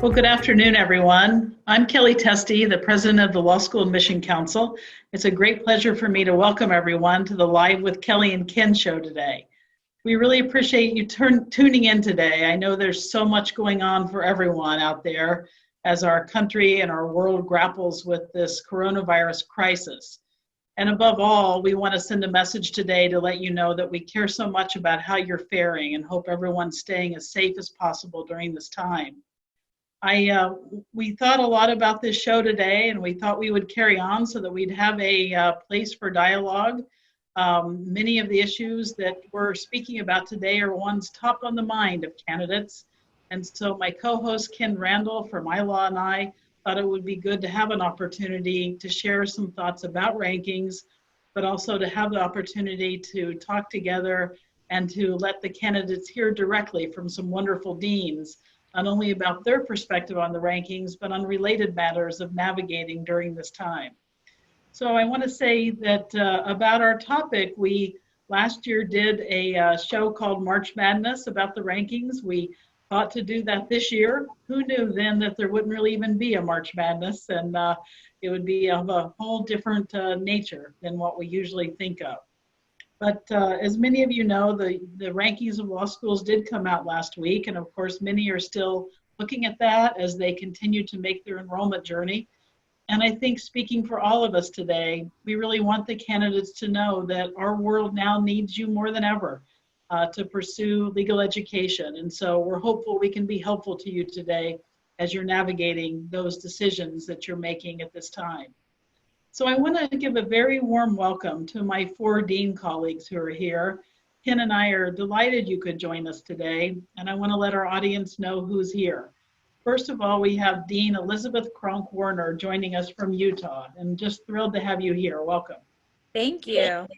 Well, good afternoon, everyone. I'm Kellye Testy, the president of the Law School Admission Council. It's a great pleasure for me to welcome everyone to the Live with Kellye and Ken show today. We really appreciate you tuning in today. I know there's so much going on for everyone out there as our country and our world grapples with this coronavirus crisis. And above all, we want to send a message today to let you know that we care so much about how you're faring and hope everyone's staying as safe as possible during this time. We thought a lot about this show today, and we thought we would carry on so that we'd have a place for dialogue. Many of the issues that we're speaking about today are ones top on the mind of candidates. And so my co-host Ken Randall from iLaw and I thought it would be good to have an opportunity to share some thoughts about rankings, but also to have the opportunity to talk together and to let the candidates hear directly from some wonderful deans, not only about their perspective on the rankings, but on related matters of navigating during this time. So I want to say that about our topic, we last year did a show called March Madness about the rankings. We thought to do that this year. Who knew then that there wouldn't really even be a March Madness, and it would be of a whole different nature than what we usually think of. But as many of you know, the rankings of law schools did come out last week, and of course many are still looking at that as they continue to make their enrollment journey. And I think speaking for all of us today, we really want the candidates to know that our world now needs you more than ever to pursue legal education. And so we're hopeful we can be helpful to you today as you're navigating those decisions that you're making at this time. So I want to give a very warm welcome to my four dean colleagues who are here. Ken and I are delighted you could join us today, and I want to let our audience know who's here. First of all, we have Dean Elisabeth Kronk Warner joining us from Utah, and just thrilled to have you here. Welcome. Thank you.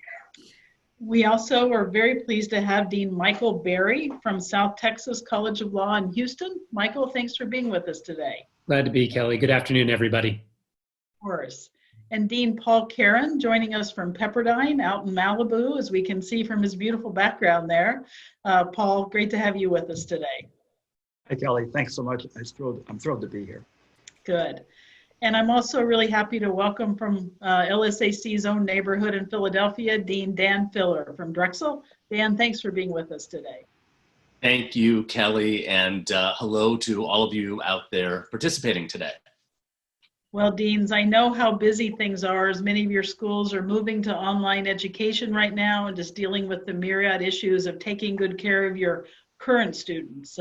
We also are very pleased to have Dean Michael Berry from South Texas College of Law in Houston. Michael, thanks for being with us today. Glad to be, Kellye. Good afternoon, everybody. Of course. And Dean Paul Caron joining us from Pepperdine out in Malibu, as we can see from his beautiful background there. Paul, great to have you with us today. Hey, Kellye, thanks so much. I'm thrilled to be here. Good. And I'm also really happy to welcome from LSAC's own neighborhood in Philadelphia, Dean Dan Filler from Drexel. Dan, thanks for being with us today. Thank you, Kellye, and hello to all of you out there participating today. Well, Deans, I know how busy things are as many of your schools are moving to online education right now and just dealing with the myriad issues of taking good care of your current students.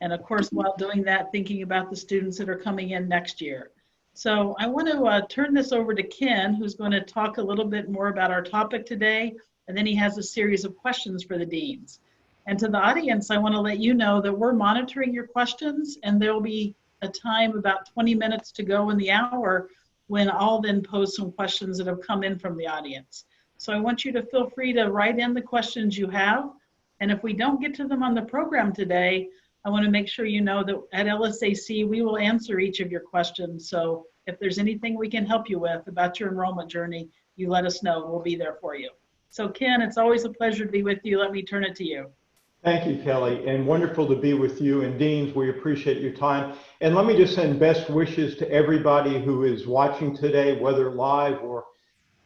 And of course, while doing that, thinking about the students that are coming in next year. So I want to turn this over to Ken, who's going to talk a little bit more about our topic today, and then he has a series of questions for the deans. And to the audience, I want to let you know that we're monitoring your questions, and there will be a time about 20 minutes to go in the hour when I'll then pose some questions that have come in from the audience. So I want you to feel free to write in the questions you have. And if we don't get to them on the program today, I want to make sure you know that at LSAC, we will answer each of your questions. So if there's anything we can help you with about your enrollment journey, you let us know. We'll be there for you. So Ken, it's always a pleasure to be with you. Let me turn it to you. Thank you, Kellye, and wonderful to be with you. And Deans, we appreciate your time. And let me just send best wishes to everybody who is watching today, whether live or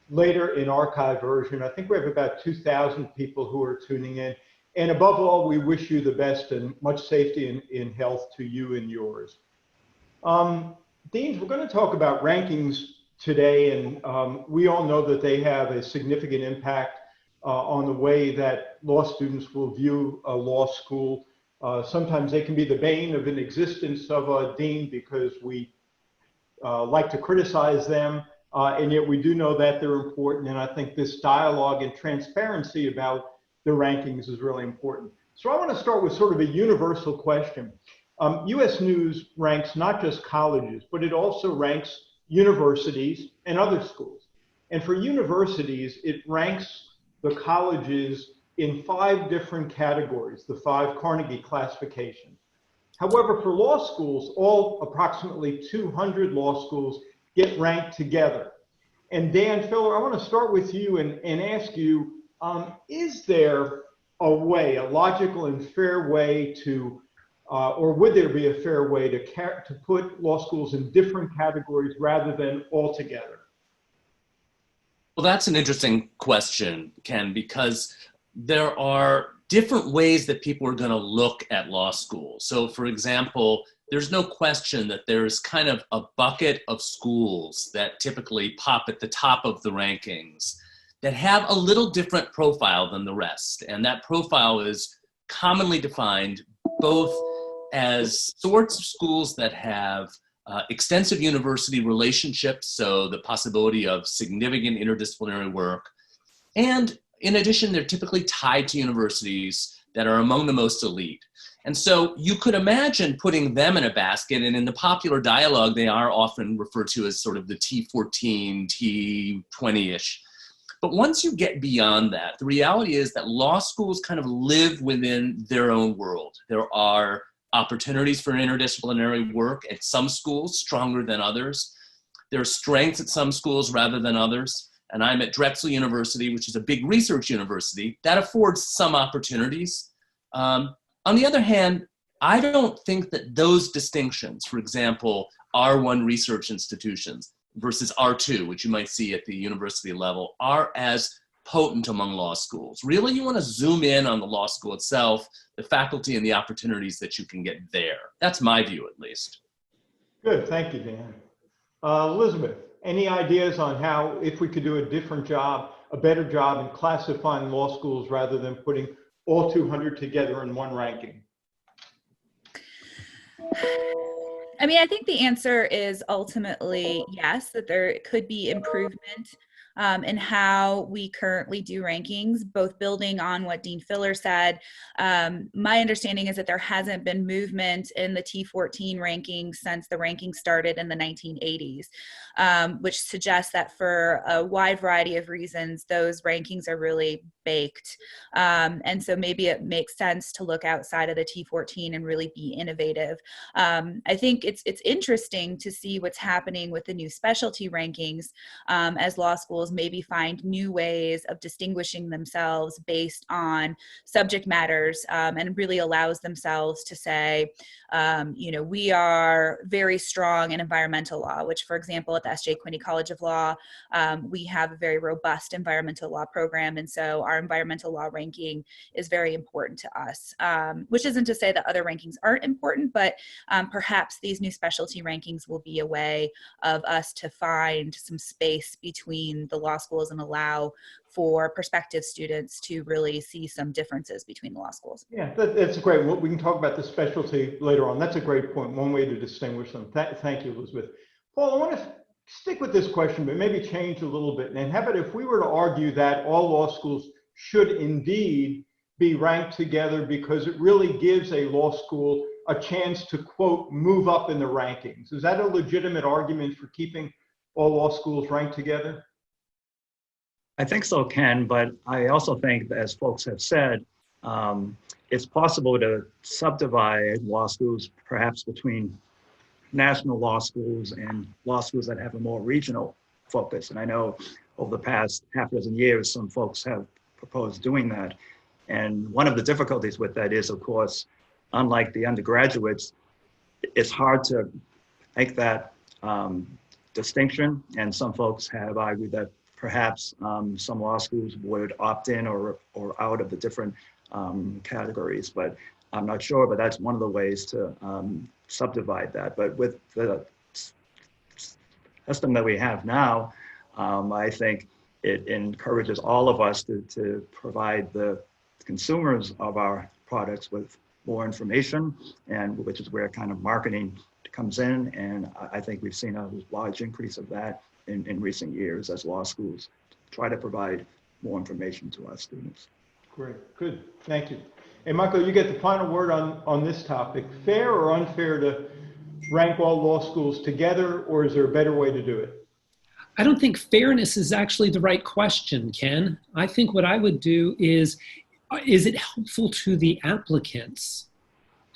later in archive version. I think we have about 2,000 people who are tuning in. And above all, we wish you the best and much safety in health to you and yours. Deans, we're going to talk about rankings today, and we all know that they have a significant impact on the way that law students will view a law school. Sometimes they can be the bane of an existence of a dean because we like to criticize them, and yet we do know that they're important. And I think this dialogue and transparency about the rankings is really important. So I want to start with sort of a universal question. US News ranks not just colleges, but it also ranks universities and other schools. And for universities, it ranks the colleges in 5 different categories, the 5 Carnegie classifications. However, for law schools, all approximately 200 law schools get ranked together. And Dan Filler, I want to start with you and ask you, is there a way, a logical and fair way to or would there be a fair way to put law schools in different categories rather than all together? Well, that's an interesting question, Ken, because there are different ways that people are going to look at law school. So, for example, there's no question that there's kind of a bucket of schools that typically pop at the top of the rankings that have a little different profile than the rest. And that profile is commonly defined both as sorts of schools that have extensive university relationships, so the possibility of significant interdisciplinary work. And in addition, they're typically tied to universities that are among the most elite. And so you could imagine putting them in a basket, and in the popular dialogue, they are often referred to as sort of the T14, T20-ish. But once you get beyond that, the reality is that law schools kind of live within their own world. There are opportunities for interdisciplinary work at some schools, stronger than others. There are strengths at some schools rather than others. And I'm at Drexel University, which is a big research university. That affords some opportunities. On the other hand, I don't think that those distinctions, for example, R1 research institutions versus R2, which you might see at the university level, are as potent among law schools. Really, you want to zoom in on the law school itself, the faculty and the opportunities that you can get there. That's my view, at least. Good, thank you, Dan. Elisabeth, any ideas on how, if we could do a different job, a better job in classifying law schools rather than putting all 200 together in one ranking? I mean, I think the answer is ultimately yes, that there could be improvement in how we currently do rankings, both building on what Dean Filler said. My understanding is that there hasn't been movement in the T14 rankings since the rankings started in the 1980s, which suggests that for a wide variety of reasons, those rankings are really baked. And so maybe it makes sense to look outside of the T14 and really be innovative. I think it's interesting to see what's happening with the new specialty rankings as law schools maybe find new ways of distinguishing themselves based on subject matters, and really allows themselves to say, we are very strong in environmental law, which, for example, at the S.J. Quinney College of Law, we have a very robust environmental law program. And so our environmental law ranking is very important to us, which isn't to say that other rankings aren't important, but perhaps these new specialty rankings will be a way of us to find some space between the law schools and allow for prospective students to really see some differences between the law schools. Yeah, that's great. We can talk about the specialty later on. That's a great point, one way to distinguish them. Thank you, Elisabeth. Paul, I want to stick with this question, but maybe change a little bit. And how about if we were to argue that all law schools should indeed be ranked together because it really gives a law school a chance to, quote, move up in the rankings? Is that a legitimate argument for keeping all law schools ranked together? I think so, Ken, but I also think, as folks have said, it's possible to subdivide law schools perhaps between national law schools and law schools that have a more regional focus. And I know over the past half dozen years, some folks have proposed doing that. And one of the difficulties with that is, of course, unlike the undergraduates, it's hard to make that distinction. And some folks have argued that perhaps some law schools would opt in or out of the different categories, but I'm not sure, but that's one of the ways to subdivide that. But with the system that we have now, I think it encourages all of us to provide the consumers of our products with more information, and which is where kind of marketing comes in. And I think we've seen a large increase of that in recent years as law schools try to provide more information to our students. Great, good, thank you. Hey, Michael, you get the final word on this topic. Fair or unfair to rank all law schools together, or is there a better way to do it? I don't think fairness is actually the right question, Ken. I think what I would do is it helpful to the applicants?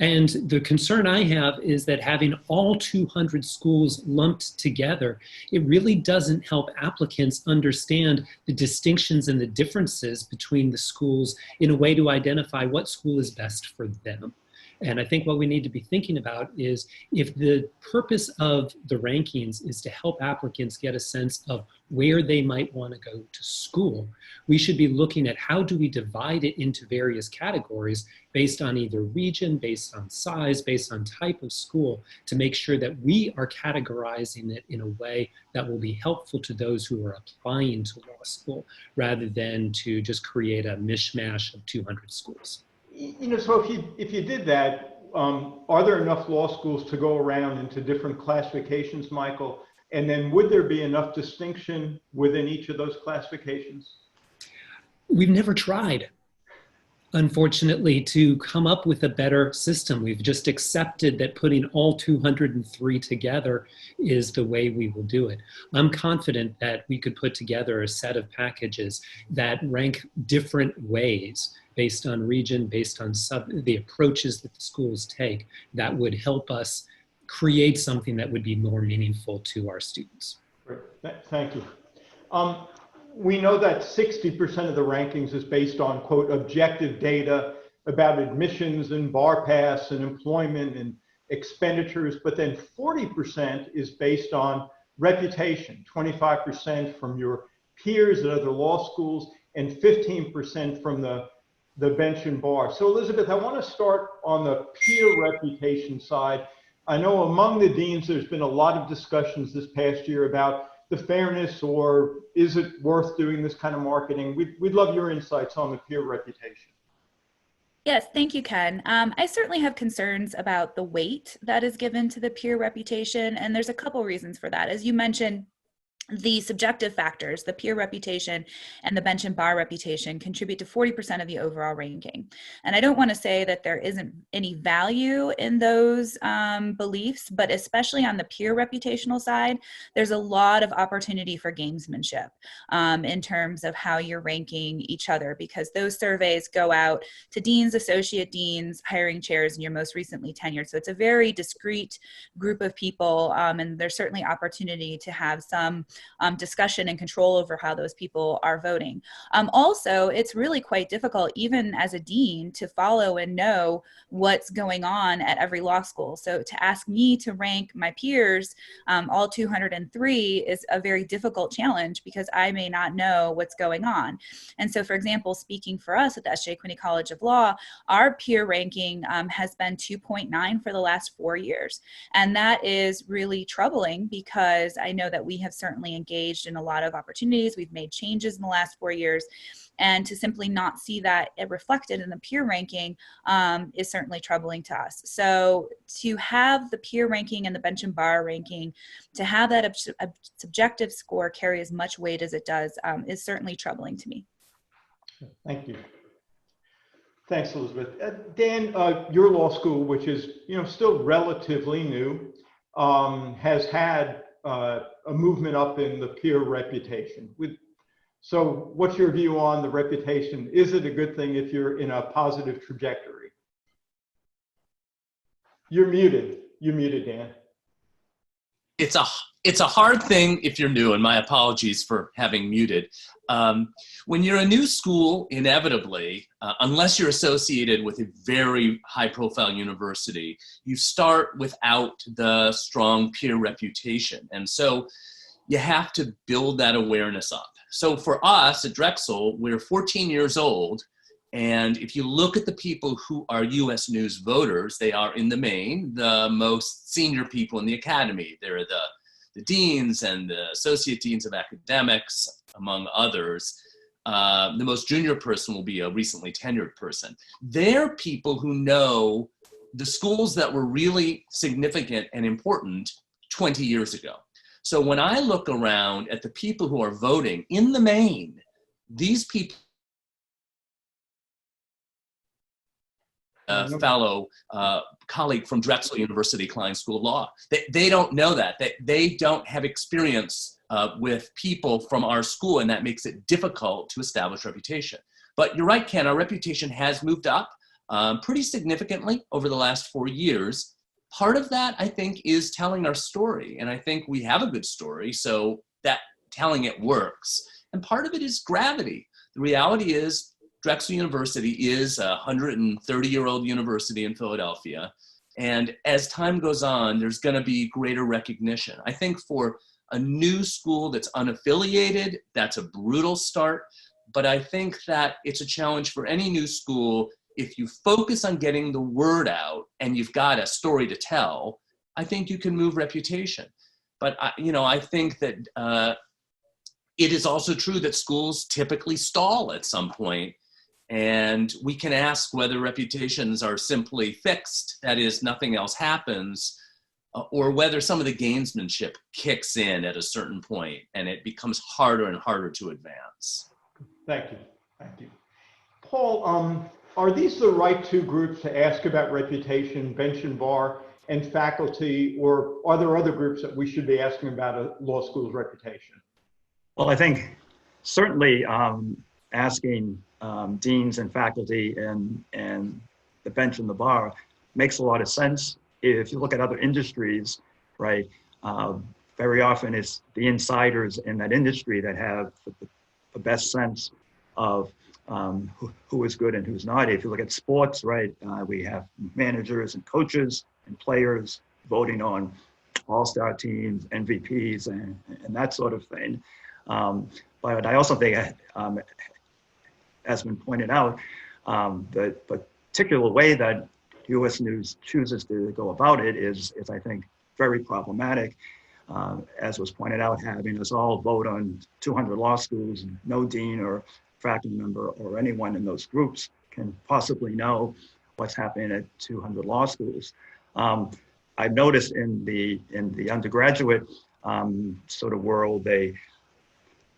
And the concern I have is that having all 200 schools lumped together, it really doesn't help applicants understand the distinctions and the differences between the schools in a way to identify what school is best for them. And I think what we need to be thinking about is if the purpose of the rankings is to help applicants get a sense of where they might want to go to school, we should be looking at how do we divide it into various categories based on either region, based on size, based on type of school, to make sure that we are categorizing it in a way that will be helpful to those who are applying to law school, rather than to just create a mishmash of 200 schools. So if you did that, are there enough law schools to go around into different classifications, Michael? And then would there be enough distinction within each of those classifications? We've never tried, unfortunately, to come up with a better system. We've just accepted that putting all 203 together is the way we will do it. I'm confident that we could put together a set of packages that rank different ways based on region, based on the approaches that the schools take, that would help us create something that would be more meaningful to our students. Great. Thank you. We know that 60% of the rankings is based on, quote, objective data about admissions and bar pass and employment and expenditures, but then 40% is based on reputation, 25% from your peers at other law schools, and 15% from the bench and bar. So Elisabeth, I want to start on the peer reputation side. I know among the deans, there's been a lot of discussions this past year about the fairness, or is it worth doing this kind of marketing? We'd love your insights on the peer reputation. Yes, thank you, Ken. I certainly have concerns about the weight that is given to the peer reputation, and there's a couple reasons for that. As you mentioned, the subjective factors, the peer reputation and the bench and bar reputation, contribute to 40% of the overall ranking. And I don't want to say that there isn't any value in those beliefs, but especially on the peer reputational side, there's a lot of opportunity for gamesmanship in terms of how you're ranking each other, because those surveys go out to deans, associate deans, hiring chairs, and your most recently tenured. So it's a very discrete group of people, and there's certainly opportunity to have some discussion and control over how those people are voting. Also, it's really quite difficult, even as a dean, to follow and know what's going on at every law school. So to ask me to rank my peers, all 203, is a very difficult challenge because I may not know what's going on. And so, for example, speaking for us at the S.J. Quinney College of Law, our peer ranking has been 2.9 for the last 4 years. And that is really troubling because I know that we have certainly engaged in a lot of opportunities. We've made changes in the last 4 years, and to simply not see that reflected in the peer ranking is certainly troubling to us. So to have the peer ranking and the bench and bar ranking, to have that subjective score carry as much weight as it does is certainly troubling to me. Thank you. Thanks, Elisabeth. Dan, your law school, which is still relatively new, has had a movement up in the peer reputation. So what's your view on the reputation? Is it a good thing if you're in a positive trajectory? You're muted. You're muted, Dan. It's a hard thing if you're new, and my apologies for having muted. When you're a new school, inevitably, unless you're associated with a very high-profile university, you start without the strong peer reputation. And so you have to build that awareness up. So for us at Drexel, we're 14 years old. And if you look at the people who are US News voters, they are in the main the most senior people in the academy. They're the deans and the associate deans of academics, among others. The most junior person will be a recently tenured person. They're people who know the schools that were really significant and important 20 years ago. So when I look around at the people who are voting, in the main, these people, fellow colleague from Drexel University Klein School of Law. They don't know that. They don't have experience with people from our school, and that makes it difficult to establish reputation. But you're right, Ken, our reputation has moved up pretty significantly over the last 4 years. Part of that, I think, is telling our story, and I think we have a good story, so that telling it works. And part of it is gravity. The reality is Drexel University is a 130-year-old university in Philadelphia. And as time goes on, there's going to be greater recognition. I think for a new school that's unaffiliated, that's a brutal start. But I think that it's a challenge for any new school. If you focus on getting the word out and you've got a story to tell, I think you can move reputation. But I think that it is also true that schools typically stall at some point, and we can ask whether reputations are simply fixed, that is, nothing else happens, or whether some of the gamesmanship kicks in at a certain point and it becomes harder and harder to advance. Thank you. Thank you. Paul, are these the right two groups to ask about reputation, bench and bar, and faculty, or are there other groups that we should be asking about a law school's reputation? Well, I think certainly asking deans and faculty and the bench and the bar makes a lot of sense. If you look at other industries, right, very often it's the insiders in that industry that have the best sense of who is good and who's not. If you look at sports, right, we have managers and coaches and players voting on all-star teams, MVPs, and that sort of thing. But I also think, as been pointed out, the particular way that U.S. News chooses to go about it is I think, very problematic. As was pointed out, having us all vote on 200 law schools, no dean or faculty member or anyone in those groups can possibly know what's happening at 200 law schools. I've noticed in the undergraduate sort of world, they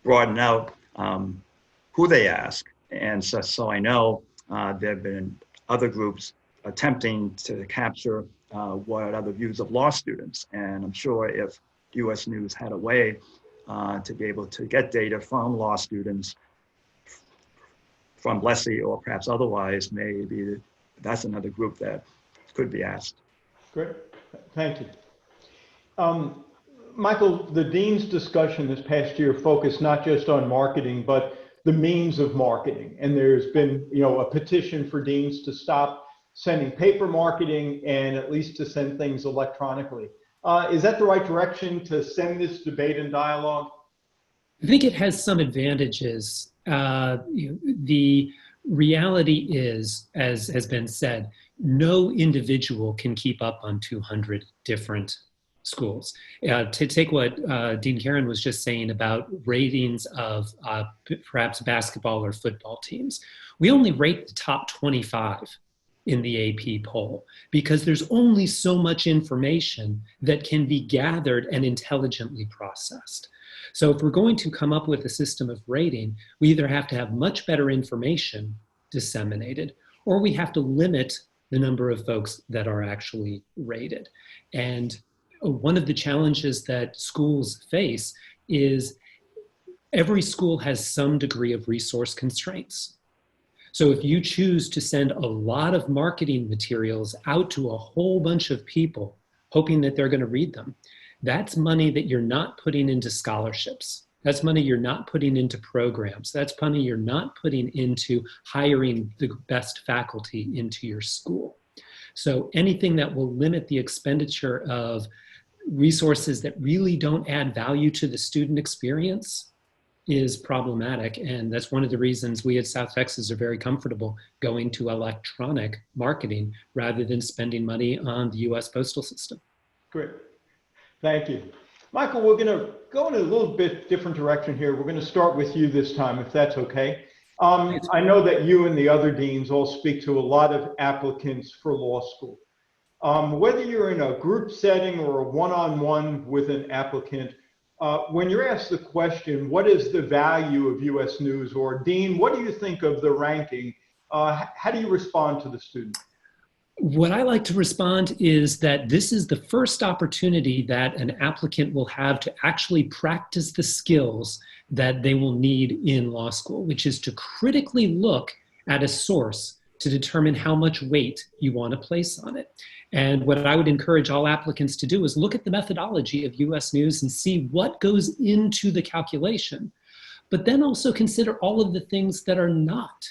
broaden out who they ask. And so I know there have been other groups attempting to capture what other views of law students. And I'm sure if U.S. News had a way to be able to get data from law students, from LSAC or perhaps otherwise, maybe that's another group that could be asked. Great, thank you. Michael, the dean's discussion this past year focused not just on marketing, but the means of marketing. And there's been, a petition for deans to stop sending paper marketing and at least to send things electronically. Is that the right direction to send this debate and dialogue? I think it has some advantages. The reality is, as has been said, no individual can keep up on 200 different schools. To take what Dean Caron was just saying about ratings of perhaps basketball or football teams, we only rate the top 25 in the AP poll because there's only so much information that can be gathered and intelligently processed. So if we're going to come up with a system of rating, we either have to have much better information disseminated, or we have to limit the number of folks that are actually rated. And one of the challenges that schools face is every school has some degree of resource constraints. So if you choose to send a lot of marketing materials out to a whole bunch of people, hoping that they're going to read them, that's money that you're not putting into scholarships. That's money you're not putting into programs. That's money you're not putting into hiring the best faculty into your school. So anything that will limit the expenditure of resources that really don't add value to the student experience is problematic. And that's one of the reasons we at South Texas are very comfortable going to electronic marketing rather than spending money on the US postal system. Great. Thank you. Michael, we're going to go in a little bit different direction here. We're going to start with you this time, if that's okay. I know that you and the other deans all speak to a lot of applicants for law school. Whether you're in a group setting or a one-on-one with an applicant, when you're asked the question, what is the value of U.S. News, or Dean, what do you think of the ranking? How do you respond to the student? What I like to respond is that this is the first opportunity that an applicant will have to actually practice the skills that they will need in law school, which is to critically look at a source to determine how much weight you want to place on it. And what I would encourage all applicants to do is look at the methodology of U.S. News and see what goes into the calculation, but then also consider all of the things that are not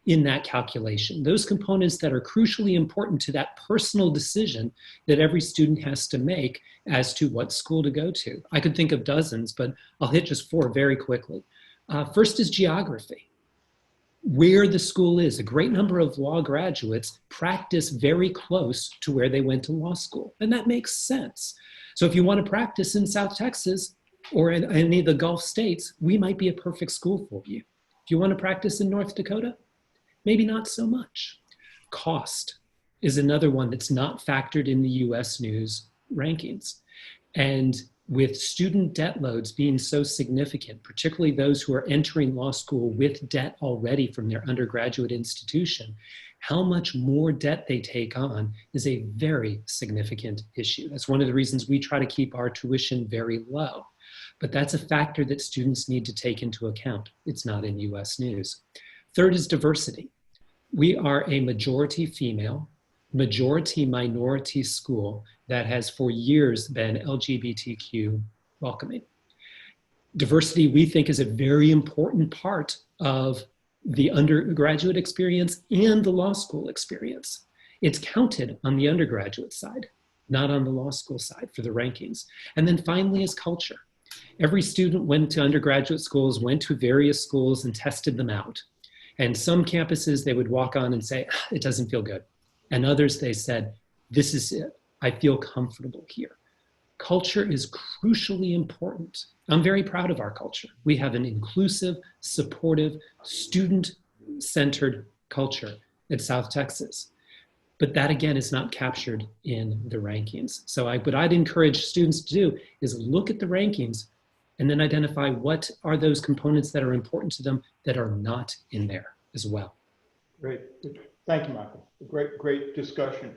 in that calculation, those components that are crucially important to that personal decision that every student has to make as to what school to go to. I could think of dozens, but I'll hit just 4 very quickly. First is geography. Where the school is. A great number of law graduates practice very close to where they went to law school, and that makes sense. So if you want to practice in South Texas or in any of the Gulf states, we might be a perfect school for you. If you want to practice in North Dakota, maybe not so much. Cost is another one that's not factored in the US News rankings. And with student debt loads being so significant, particularly those who are entering law school with debt already from their undergraduate institution, how much more debt they take on is a very significant issue. That's one of the reasons we try to keep our tuition very low. But that's a factor that students need to take into account. It's not in US News. Third is diversity. We are a majority female, majority minority school that has for years been LGBTQ welcoming. Diversity, we think, is a very important part of the undergraduate experience and the law school experience. It's counted on the undergraduate side, not on the law school side for the rankings. And then finally is culture. Every student went to undergraduate schools, went to various schools and tested them out. And some campuses they would walk on and say, it doesn't feel good. And others they said, this is it. I feel comfortable here. Culture is crucially important. I'm very proud of our culture. We have an inclusive, supportive, student-centered culture at South Texas. But that, again, is not captured in the rankings. So what I'd encourage students to do is look at the rankings and then identify what are those components that are important to them that are not in there as well. Great. Thank you, Michael. Great discussion.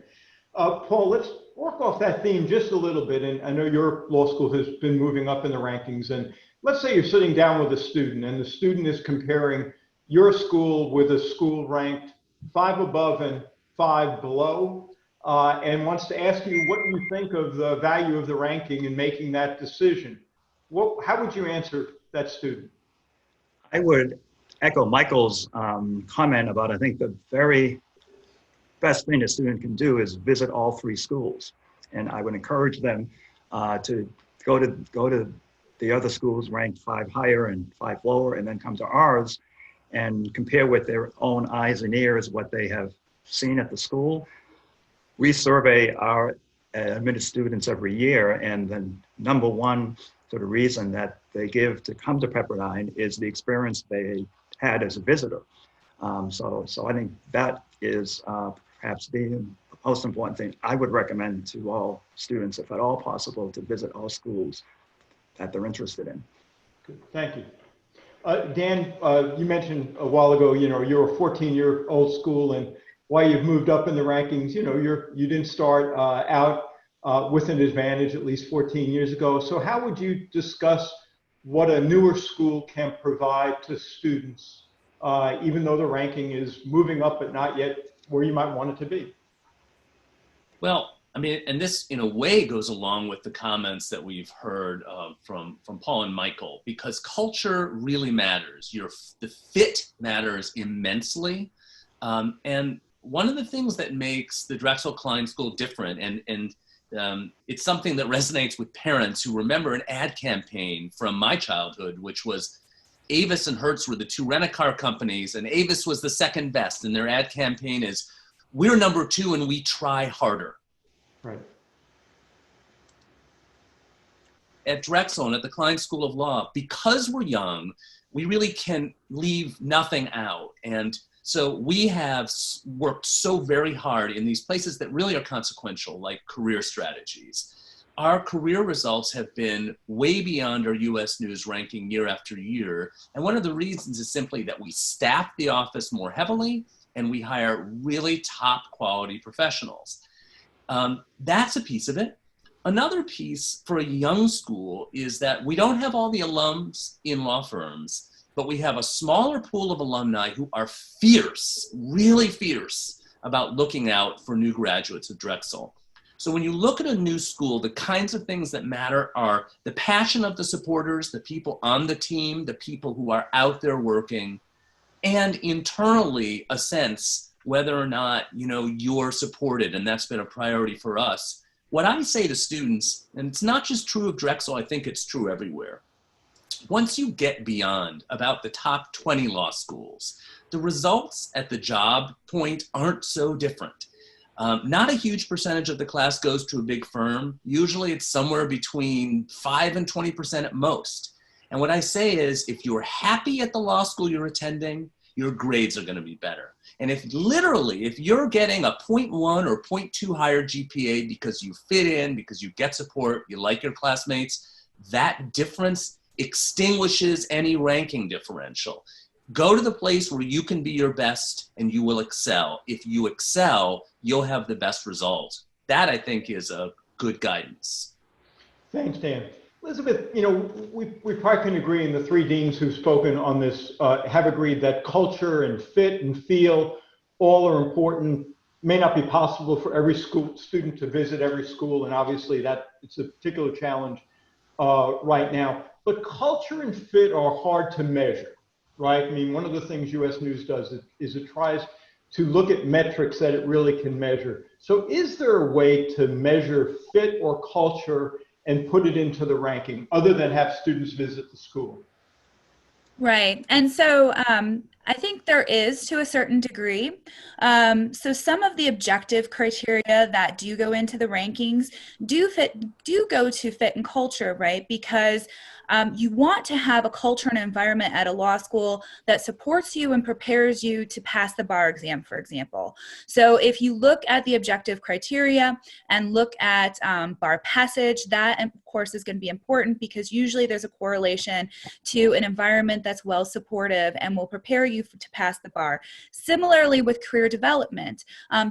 Paul, let's work off that theme just a little bit. And I know your law school has been moving up in the rankings. And let's say you're sitting down with a student and the student is comparing your school with a school ranked 5 above and 5 below, and wants to ask you what you think of the value of the ranking in making that decision. How would you answer that student? I would echo Michael's comment about, I think the very best thing a student can do is visit all 3 schools. And I would encourage them to go to the other schools ranked 5 higher and 5 lower, and then come to ours and compare with their own eyes and ears what they have seen at the school. We survey our admitted students every year, and the number one sort of reason that they give to come to Pepperdine is the experience they had as a visitor. So I think that is perhaps the most important thing I would recommend to all students, if at all possible, to visit all schools that they're interested in. Good. Thank you. Dan, you mentioned a while ago, you're a 14-year-old school, and why you've moved up in the rankings. You didn't start out with an advantage at least 14 years ago. So how would you discuss what a newer school can provide to students, even though the ranking is moving up, but not yet where you might want it to be? Well, I mean, and this in a way goes along with the comments that we've heard from Paul and Michael, because culture really matters. The fit matters immensely. And one of the things that makes the Drexel Klein School different, and it's something that resonates with parents who remember an ad campaign from my childhood, which was Avis and Hertz were the 2 rent-a-car companies, and Avis was the second best. And their ad campaign is, we're number 2 and we try harder. Right. At Drexel and at the Klein School of Law, because we're young, we really can leave nothing out. And so we have worked so very hard in these places that really are consequential, like career strategies. Our career results have been way beyond our US News ranking year after year. And one of the reasons is simply that we staff the office more heavily and we hire really top quality professionals. That's a piece of it. Another piece for a young school is that we don't have all the alums in law firms, but we have a smaller pool of alumni who are fierce, really fierce about looking out for new graduates of Drexel. So when you look at a new school, the kinds of things that matter are the passion of the supporters, the people on the team, the people who are out there working, and internally a sense whether or not, you're supported, and that's been a priority for us. What I say to students, and it's not just true of Drexel, I think it's true everywhere. Once you get beyond about the top 20 law schools, the results at the job point aren't so different. Not a huge percentage of the class goes to a big firm. Usually it's somewhere between 5 and 20% at most. And what I say is, if you're happy at the law school you're attending, your grades are going to be better. And if you're getting a 0.1 or 0.2 higher GPA because you fit in, because you get support, you like your classmates, that difference extinguishes any ranking differential. Go to the place where you can be your best and you will excel. If you excel, you'll have the best results. That, I think, is a good guidance. Thanks, Dan. Elisabeth, we probably can agree, and the three deans who've spoken on this have agreed that culture and fit and feel all are important. May not be possible for every student to visit every school, and obviously that it's a particular challenge right now. But culture and fit are hard to measure, right? I mean, one of the things U.S. News does is it tries to look at metrics that it really can measure. So is there a way to measure fit or culture and put it into the ranking other than have students visit the school? Right. And so I think there is, to a certain degree. So some of the objective criteria that do go into the rankings do go to fit and culture, right? Because you want to have a culture and environment at a law school that supports you and prepares you to pass the bar exam, for example. So if you look at the objective criteria and look at bar passage, that of course is going to be important, because usually there's a correlation to an environment that's well supportive and will prepare you to pass the bar. Similarly with career development,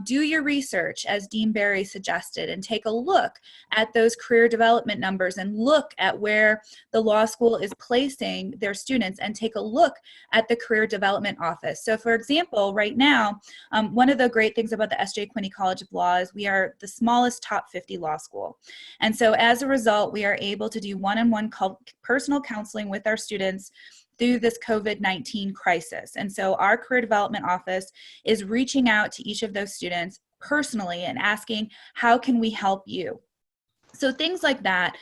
do your research as Dean Barry suggested and take a look at those career development numbers and look at where the law school is placing their students, and take a look at the career development office. So for example, right now, one of the great things about the S.J. Quinney College of Law is we are the smallest top 50 law school. And so as a result, we are able to do one-on-one personal counseling with our students through this COVID-19 crisis. And so our career development office is reaching out to each of those students personally and asking, how can we help you? So things like that,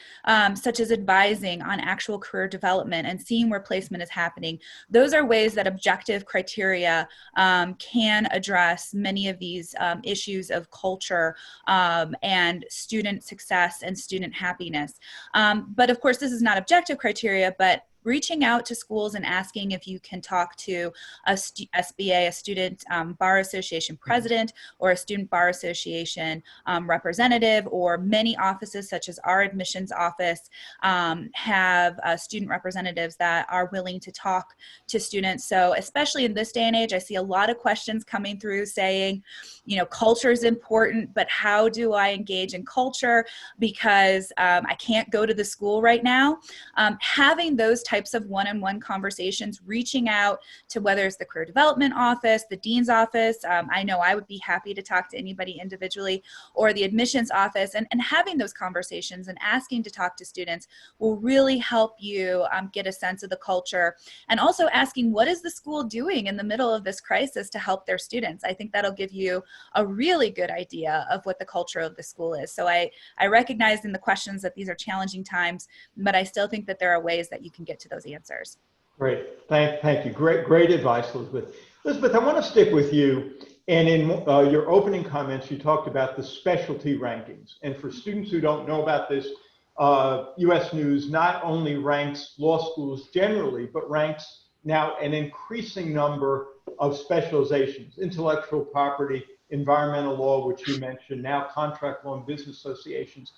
such as advising on actual career development and seeing where placement is happening, those are ways that objective criteria can address many of these issues of culture and student success and student happiness. But of course, this is not objective criteria, but reaching out to schools and asking if you can talk to a SBA, a Student Bar Association president, or a Student Bar Association representative, or many offices such as our admissions office have student representatives that are willing to talk to students. So especially in this day and age, I see a lot of questions coming through saying, culture is important, but how do I engage in culture because I can't go to the school right now? Having those types of one-on-one conversations, reaching out to whether it's the career development office, the dean's office, I know I would be happy to talk to anybody individually, or the admissions office, and having those conversations and asking to talk to students will really help you get a sense of the culture, and also asking, what is the school doing in the middle of this crisis to help their students? I think that'll give you a really good idea of what the culture of the school is. So I recognize in the questions that these are challenging times, but I still think that there are ways that you can get to those answers. Great, thank you. Great advice, Elisabeth. Elisabeth, I want to stick with you. And in your opening comments, you talked about the specialty rankings. And for students who don't know about this, U.S. News not only ranks law schools generally, but ranks now an increasing number of specializations: intellectual property, environmental law, which you mentioned, now contract law and business associations.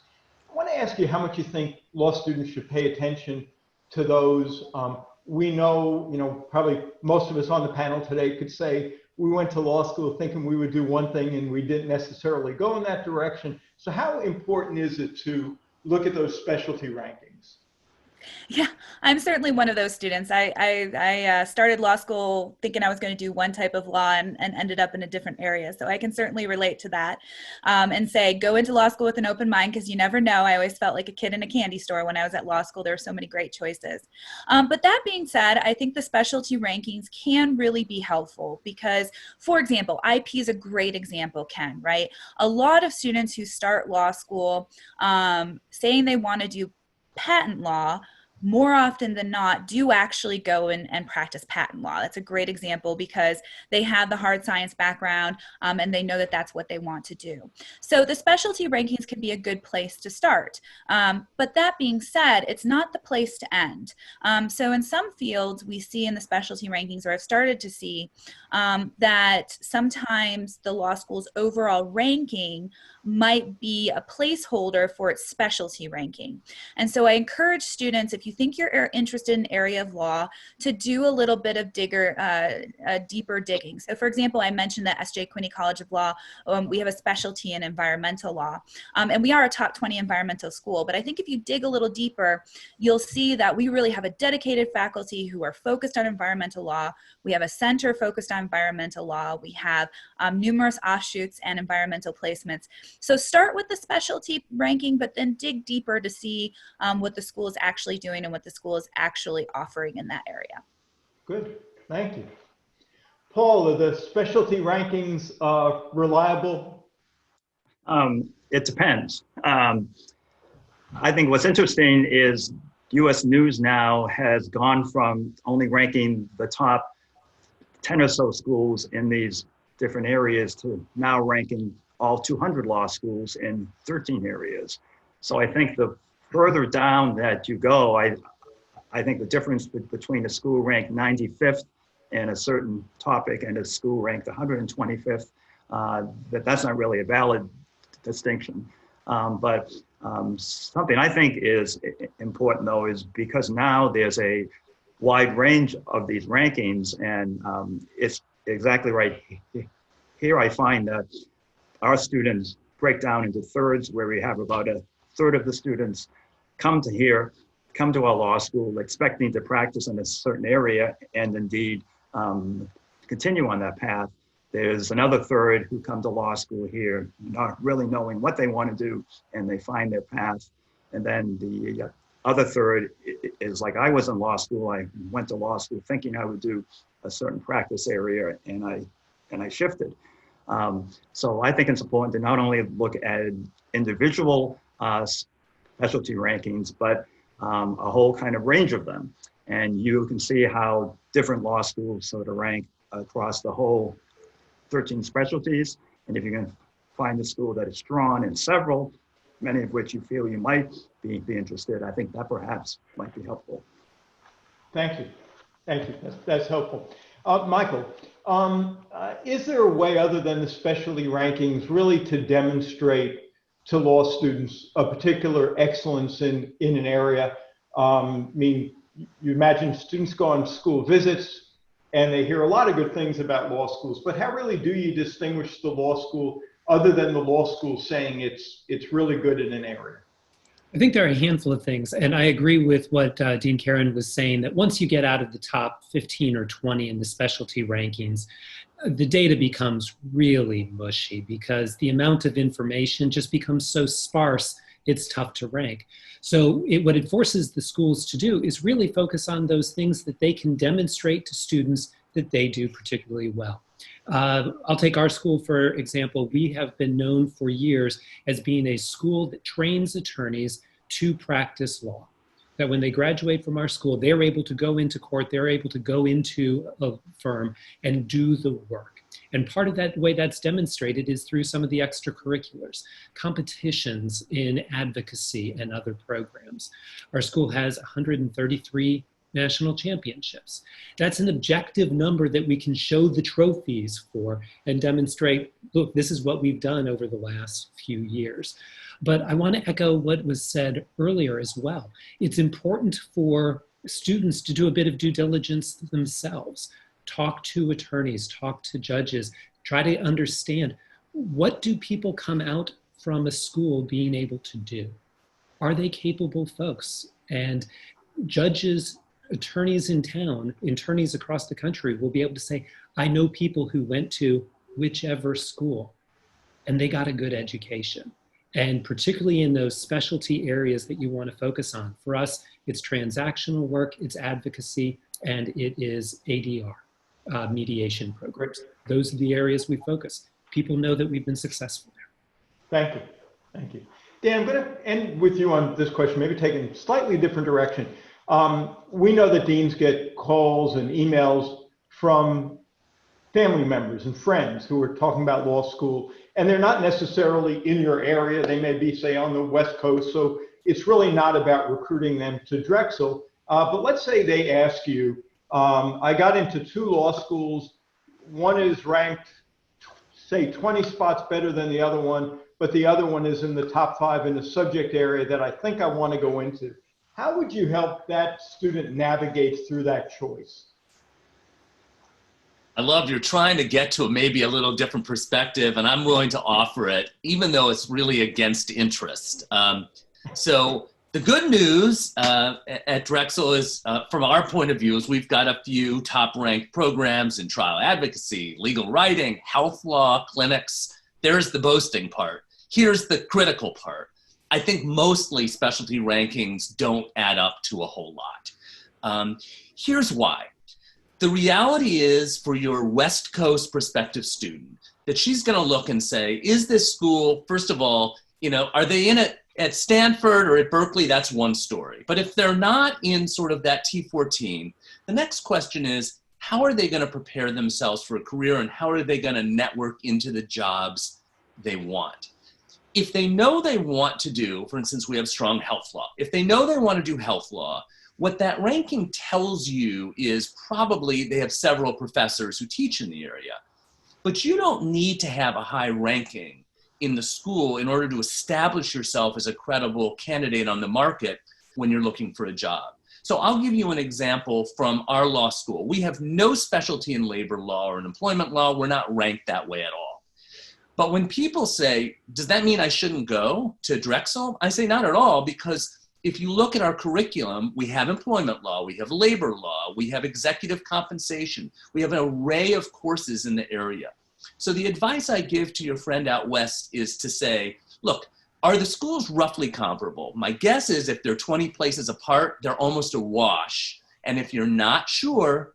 I want to ask you how much you think law students should pay attention to those. We know, probably most of us on the panel today could say we went to law school thinking we would do one thing and we didn't necessarily go in that direction. So how important is it to look at those specialty rankings? Yeah, I'm certainly one of those students. I started law school thinking I was going to do one type of law and ended up in a different area. So I can certainly relate to that, and say go into law school with an open mind, because you never know. I always felt like a kid in a candy store when I was at law school. There were so many great choices. But that being said, I think the specialty rankings can really be helpful because, for example, IP is a great example, Ken, right? A lot of students who start law school saying they want to do patent law, more often than not, do actually go and practice patent law. That's a great example because they have the hard science background, and they know that that's what they want to do. So the specialty rankings can be a good place to start. But that being said, it's not the place to end. So in some fields, we see in the specialty rankings, or I've started to see, that sometimes the law school's overall ranking might be a placeholder for its specialty ranking. And so I encourage students, if you think you're interested in an area of law, to do a little bit of deeper digging. So for example, I mentioned that S.J. Quinney College of Law, we have a specialty in environmental law, and we are a top 20 environmental school. But I think if you dig a little deeper, you'll see that we really have a dedicated faculty who are focused on environmental law. We have a center focused on environmental law. We have numerous offshoots and environmental placements. So start with the specialty ranking, but then dig deeper to see what the school is actually doing and what the school is actually offering in that area. Good, thank you. Paul, are the specialty rankings reliable? It depends. I think what's interesting is US News now has gone from only ranking the top 10 or so schools in these different areas to now ranking all 200 law schools in 13 areas. So I think the further down that you go, I think the difference between a school ranked 95th in a certain topic and a school ranked 125th, that's not really a valid distinction. But something I think is important though is because now there's a wide range of these rankings, and it's exactly right. Here I find that our students break down into thirds, where we have about a third of the students come to our law school expecting to practice in a certain area and indeed continue on that path. There's another third who come to law school here not really knowing what they want to do, and they find their path. And then the other third is like I was in law school. I went to law school thinking I would do a certain practice area, and I shifted. So I think it's important to not only look at individual specialty rankings, but a whole kind of range of them. And you can see how different law schools sort of rank across the whole 13 specialties. And if you can find a school that is strong in several, many of which you feel you might be interested, I think that perhaps might be helpful. Thank you. Thank you. That's helpful. Michael, is there a way other than the specialty rankings really to demonstrate to law students a particular excellence in an area? I mean, you imagine students go on school visits and they hear a lot of good things about law schools, but how really do you distinguish the law school other than the law school saying it's really good in an area? I think there are a handful of things, and I agree with what Dean Caron was saying, that once you get out of the top 15 or 20 in the specialty rankings, the data becomes really mushy because the amount of information just becomes so sparse, it's tough to rank. So what it forces the schools to do is really focus on those things that they can demonstrate to students that they do particularly well. I'll take our school, for example. We have been known for years as being a school that trains attorneys to practice law. That when they graduate from our school, they're able to go into court, they're able to go into a firm and do the work. And part of that way that's demonstrated is through some of the extracurriculars, competitions in advocacy and other programs. Our school has 133 national championships. That's an objective number that we can show the trophies for and demonstrate, look, this is what we've done over the last few years. But I want to echo what was said earlier as well. It's important for students to do a bit of due diligence themselves. Talk to attorneys, talk to judges, try to understand, what do people come out from a school being able to do? Are they capable folks? And judges, attorneys in town, attorneys across the country will be able to say, I know people who went to whichever school and they got a good education. And particularly in those specialty areas that you want to focus on. For us, it's transactional work, it's advocacy, and it is ADR, mediation programs. Those are the areas we focus. People know that we've been successful there. Thank you. Thank you. Dan, I'm going to end with you on this question, maybe taking a slightly different direction. We know that deans get calls and emails from family members and friends who are talking about law school, and they're not necessarily in your area. They may be, say, on the West Coast, so it's really not about recruiting them to Drexel. But let's say they ask you, I got into 2 law schools. One is ranked, say, 20 spots better than the other one, but the other one is in the top 5 in the subject area that I think I want to go into. How would you help that student navigate through that choice? I love you're trying to get to maybe a little different perspective, and I'm willing to offer it, even though it's really against interest. So the good news at Drexel is, from our point of view, is we've got a few top-ranked programs in trial advocacy, legal writing, health law, clinics. There's the boasting part. Here's the critical part. I think mostly specialty rankings don't add up to a whole lot. Here's why. The reality is, for your West Coast prospective student, that she's going to look and say, is this school, first of all, are they in it at Stanford or at Berkeley? That's one story. But if they're not in sort of that T14, the next question is, how are they going to prepare themselves for a career, and how are they going to network into the jobs they want? If they know they want to do, for instance, we have strong health law. If they know they want to do health law, what that ranking tells you is probably they have several professors who teach in the area. But you don't need to have a high ranking in the school in order to establish yourself as a credible candidate on the market when you're looking for a job. So I'll give you an example from our law school. We have no specialty in labor law or in employment law. We're not ranked that way at all. But when people say, does that mean I shouldn't go to Drexel? I say not at all, because if you look at our curriculum, we have employment law, we have labor law, we have executive compensation, we have an array of courses in the area. So the advice I give to your friend out west is to say, look, are the schools roughly comparable? My guess is if they're 20 places apart, they're almost a wash. And if you're not sure,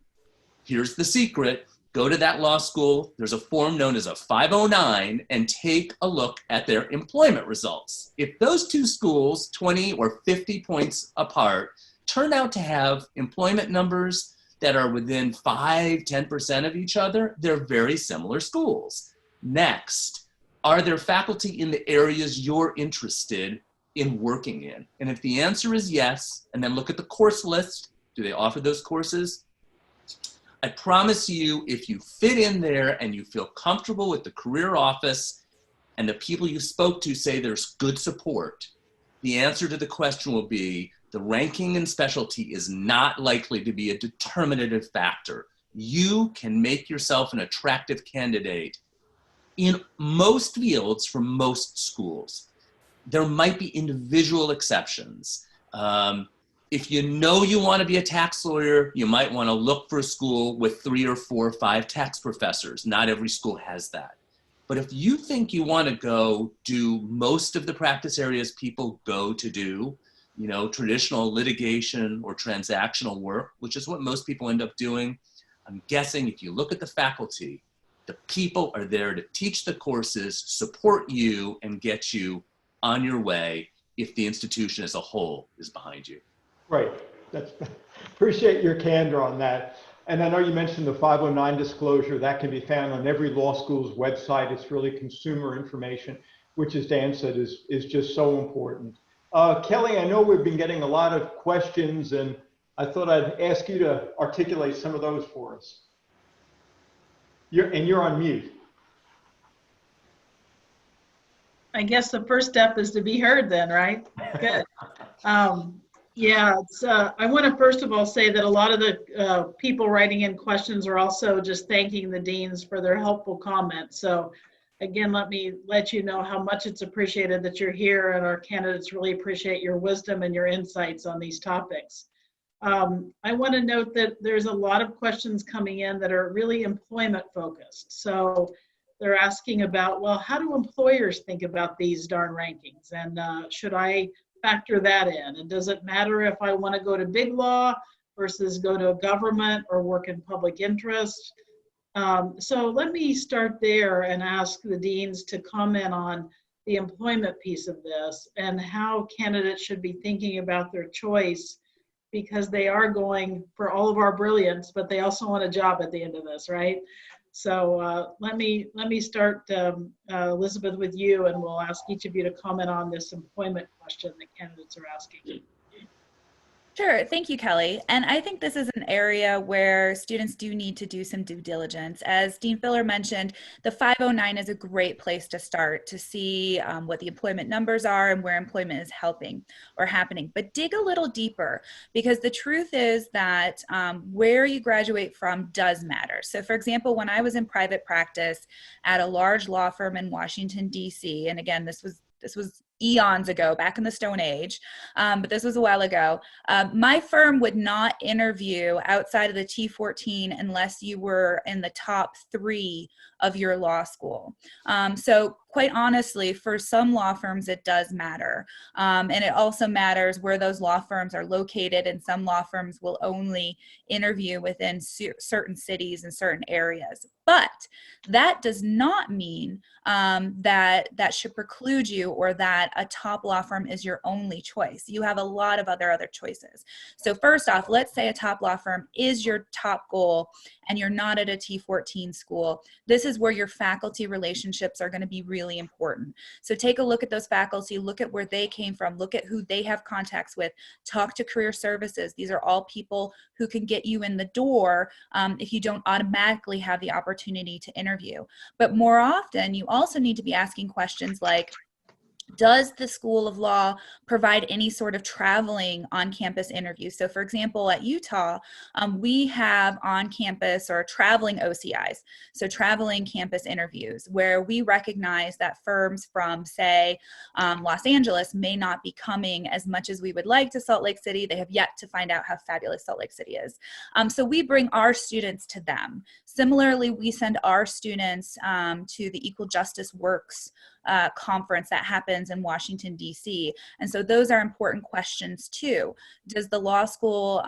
here's the secret. Go to that law school, there's a form known as a 509, and take a look at their employment results. If those two schools, 20 or 50 points apart, turn out to have employment numbers that are within 5–10% of each other, they're very similar schools. Next, are there faculty in the areas you're interested in working in? And if the answer is yes, and then look at the course list, do they offer those courses? I promise you, if you fit in there and you feel comfortable with the career office and the people you spoke to say there's good support, the answer to the question will be the ranking and specialty is not likely to be a determinative factor. You can make yourself an attractive candidate in most fields for most schools. There might be individual exceptions. If you know you want to be a tax lawyer, you might want to look for a school with 3 or 4 or 5 tax professors. Not every school has that. But if you think you want to go do most of the practice areas people go to do, traditional litigation or transactional work, which is what most people end up doing, I'm guessing if you look at the faculty, the people are there to teach the courses, support you, and get you on your way if the institution as a whole is behind you. Right. Appreciate your candor on that. And I know you mentioned the 509 disclosure. That can be found on every law school's website. It's really consumer information, which, as Dan said, is just so important. Kellye, I know we've been getting a lot of questions, and I thought I'd ask you to articulate some of those for us. You're on mute. I guess the first step is to be heard then, right? Good. I want to first of all say that a lot of the people writing in questions are also just thanking the deans for their helpful comments. So again, let me let you know how much it's appreciated that you're here, and our candidates really appreciate your wisdom and your insights on these topics. I want to note that there's a lot of questions coming in that are really employment focused. So they're asking about, well, how do employers think about these darn rankings? And should I factor that in? And does it matter if I want to go to big law versus go to a government or work in public interest? So let me start there and ask the deans to comment on the employment piece of this and how candidates should be thinking about their choice, because they are going for all of our brilliance, but they also want a job at the end of this, right? So let me start, Elisabeth, with you, and we'll ask each of you to comment on this employment question that candidates are asking. Sure. Thank you, Kellye. And I think this is an area where students do need to do some due diligence. As Dean Filler mentioned, the 509 is a great place to start to see what the employment numbers are and where employment is helping or happening. But dig a little deeper, because the truth is that where you graduate from does matter. So for example, when I was in private practice at a large law firm in Washington, D.C., and again, this was eons ago, back in the Stone Age, but this was a while ago. My firm would not interview outside of the T14 unless you were in the top 3 of your law school. So quite honestly, for some law firms, it does matter. And it also matters where those law firms are located, and some law firms will only interview within certain cities and certain areas. But that does not mean that should preclude you, or that a top law firm is your only choice. You have a lot of other choices. So first off, let's say a top law firm is your top goal and you're not at a T14 school. This is where your faculty relationships are going to be really important. So take a look at those faculty, look at where they came from, look at who they have contacts with, talk to career services. These are all people who can get you in the door if you don't automatically have the opportunity to interview. But more often, you also need to be asking questions like, does the School of Law provide any sort of traveling on-campus interviews? So for example, at Utah, we have on-campus or traveling OCIs, so traveling campus interviews, where we recognize that firms from, say, Los Angeles may not be coming as much as we would like to Salt Lake City. They have yet to find out how fabulous Salt Lake City is. So we bring our students to them. Similarly, we send our students to the Equal Justice Works conference that happens in Washington, D.C. And so those are important questions too. Does the law school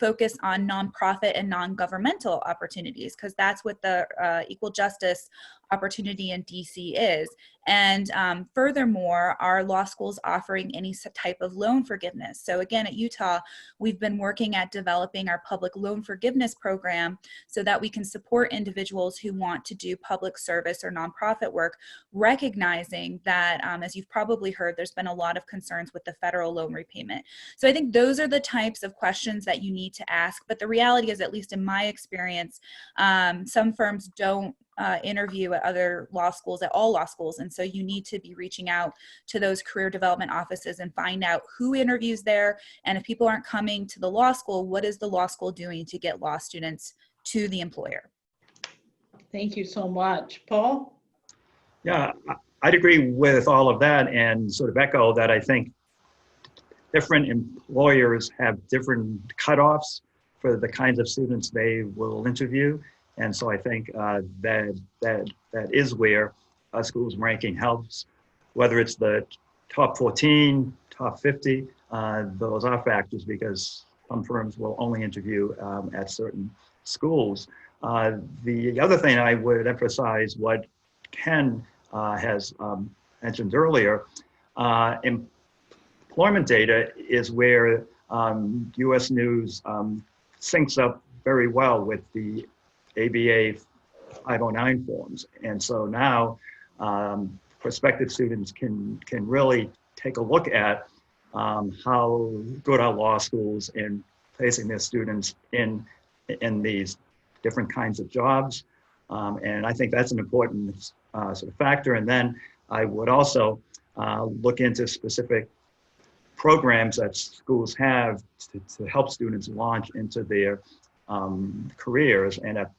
focus on nonprofit and non-governmental opportunities? Because that's what the Equal Justice opportunity in DC is. And furthermore, are law schools offering any type of loan forgiveness? So again, at Utah, we've been working at developing our public loan forgiveness program so that we can support individuals who want to do public service or nonprofit work, recognizing that, as you've probably heard, there's been a lot of concerns with the federal loan repayment. So I think those are the types of questions that you need to ask. But the reality is, at least in my experience, some firms don't interview at other law schools, at all law schools. And so you need to be reaching out to those career development offices and find out who interviews there. And if people aren't coming to the law school, what is the law school doing to get law students to the employer? Thank you so much. Paul? Yeah, I'd agree with all of that and sort of echo that. I think different employers have different cutoffs for the kinds of students they will interview. And so I think that is where a school's ranking helps, whether it's the top 14, top 50, those are factors because some firms will only interview at certain schools. The other thing I would emphasize, what Ken has mentioned earlier, employment data is where US News syncs up very well with the ABA 509 forms. And so now prospective students can really take a look at how good are law schools in placing their students in these different kinds of jobs. And I think that's an important sort of factor. And then I would also look into specific programs that schools have to help students launch into their careers. And at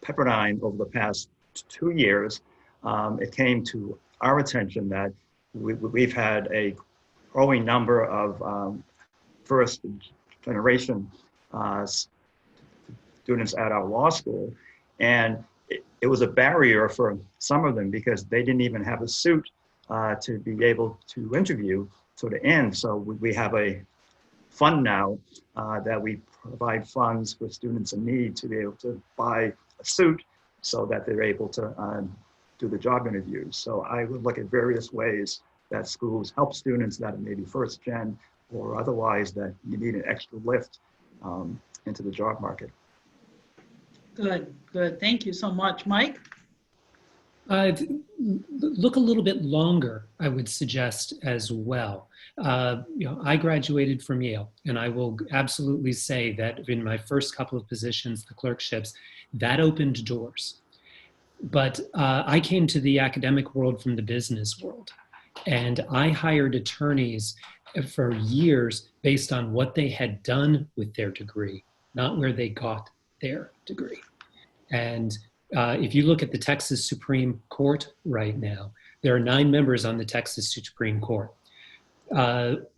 Pepperdine, over the past 2 years, it came to our attention that we've had a growing number of first generation students at our law school. And it was a barrier for some of them because they didn't even have a suit to be able to interview to the end. So we have a fund now that we provide funds for students in need to be able to buy a suit so that they're able to do the job interviews. So I would look at various ways that schools help students that are maybe first gen or otherwise that you need an extra lift into the job market. Good, good. Thank you so much. Mike? Look a little bit longer, I would suggest as well. I graduated from Yale, and I will absolutely say that in my first couple of positions, the clerkships, that opened doors. But I came to the academic world from the business world, and I hired attorneys for years based on what they had done with their degree, not where they got their degree. And if you look at the Texas Supreme Court right now, there are 9 members on the Texas Supreme Court.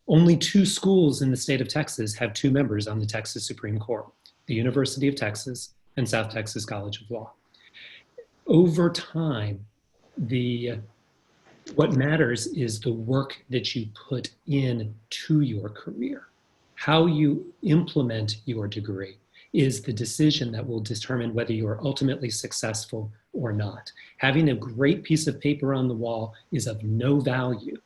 Only 2 schools in the state of Texas have 2 members on the Texas Supreme Court, the University of Texas and South Texas College of Law. Over time, what matters is the work that you put in to your career. How you implement your degree is the decision that will determine whether you are ultimately successful or not. Having a great piece of paper on the wall is of no value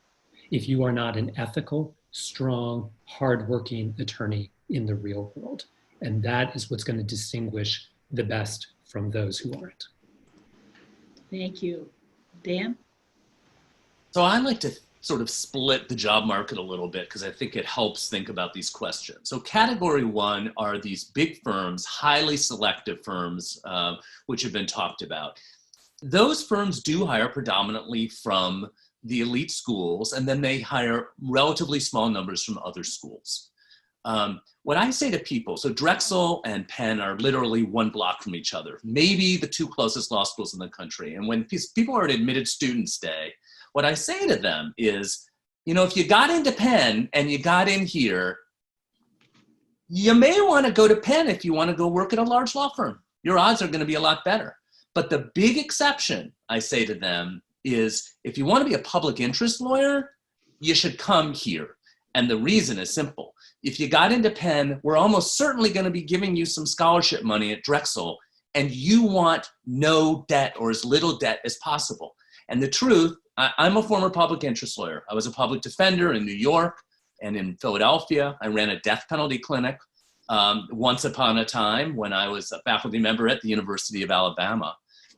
if you are not an ethical, strong, hardworking attorney in the real world. And that is what's going to distinguish the best from those who aren't. Thank you. Dan? So I like to sort of split the job market a little bit because I think it helps think about these questions. So category 1 are these big firms, highly selective firms, which have been talked about. Those firms do hire predominantly from the elite schools, and then they hire relatively small numbers from other schools. What I say to people, so Drexel and Penn are literally 1 block from each other, maybe the 2 closest law schools in the country. And when people are at admitted students day, what I say to them is, if you got into Penn and you got in here, you may want to go to Penn if you want to go work at a large law firm. Your odds are going to be a lot better. But the big exception, I say to them, is if you want to be a public interest lawyer, you should come here. And the reason is simple. If you got into Penn, we're almost certainly going to be giving you some scholarship money at Drexel, and you want no debt or as little debt as possible. And the truth, I'm a former public interest lawyer. I was a public defender in New York and in Philadelphia. I ran a death penalty clinic once upon a time when I was a faculty member at the University of Alabama.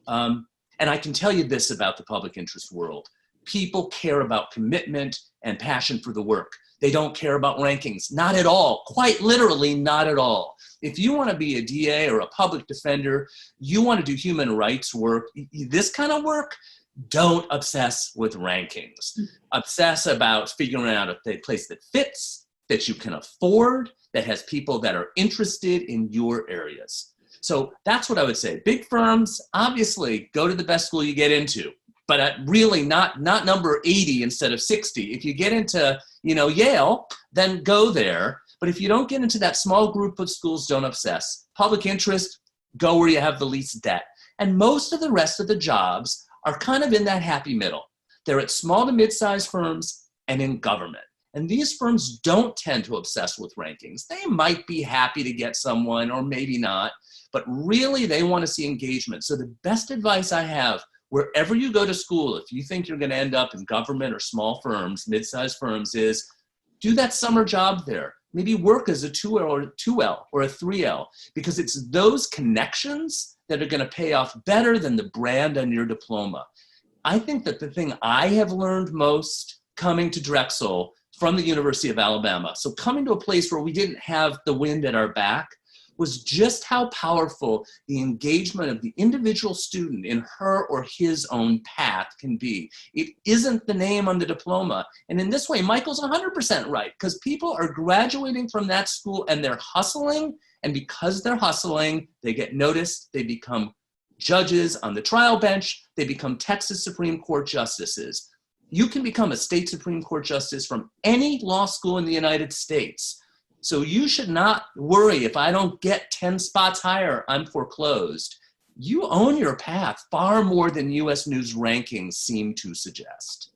And I can tell you this about the public interest world. People care about commitment and passion for the work. They don't care about rankings, not at all, quite literally not at all. If you want to be a DA or a public defender, you want to do human rights work, this kind of work, don't obsess with rankings. Obsess about figuring out a place that fits, that you can afford, that has people that are interested in your areas. So that's what I would say. Big firms, obviously, go to the best school you get into, but really not number 80 instead of 60. If you get into, Yale, then go there. But if you don't get into that small group of schools, don't obsess. Public interest, go where you have the least debt. And most of the rest of the jobs are kind of in that happy middle. They're at small to mid-sized firms and in government. And these firms don't tend to obsess with rankings. They might be happy to get someone or maybe not, but really they want to see engagement. So the best advice I have, wherever you go to school, if you think you're going to end up in government or small firms, mid-sized firms, is do that summer job there. Maybe work as a 2L or a 3L, because it's those connections that are going to pay off better than the brand on your diploma. I think that the thing I have learned most coming to Drexel from the University of Alabama, so coming to a place where we didn't have the wind at our back, was just how powerful the engagement of the individual student in her or his own path can be. It isn't the name on the diploma. And in this way, Michael's 100% right, because people are graduating from that school and they're hustling, and because they're hustling, they get noticed, they become judges on the trial bench, they become Texas Supreme Court justices. You can become a state Supreme Court justice from any law school in the United States. So you should not worry if I don't get 10 spots higher, I'm foreclosed. You own your path far more than US News rankings seem to suggest.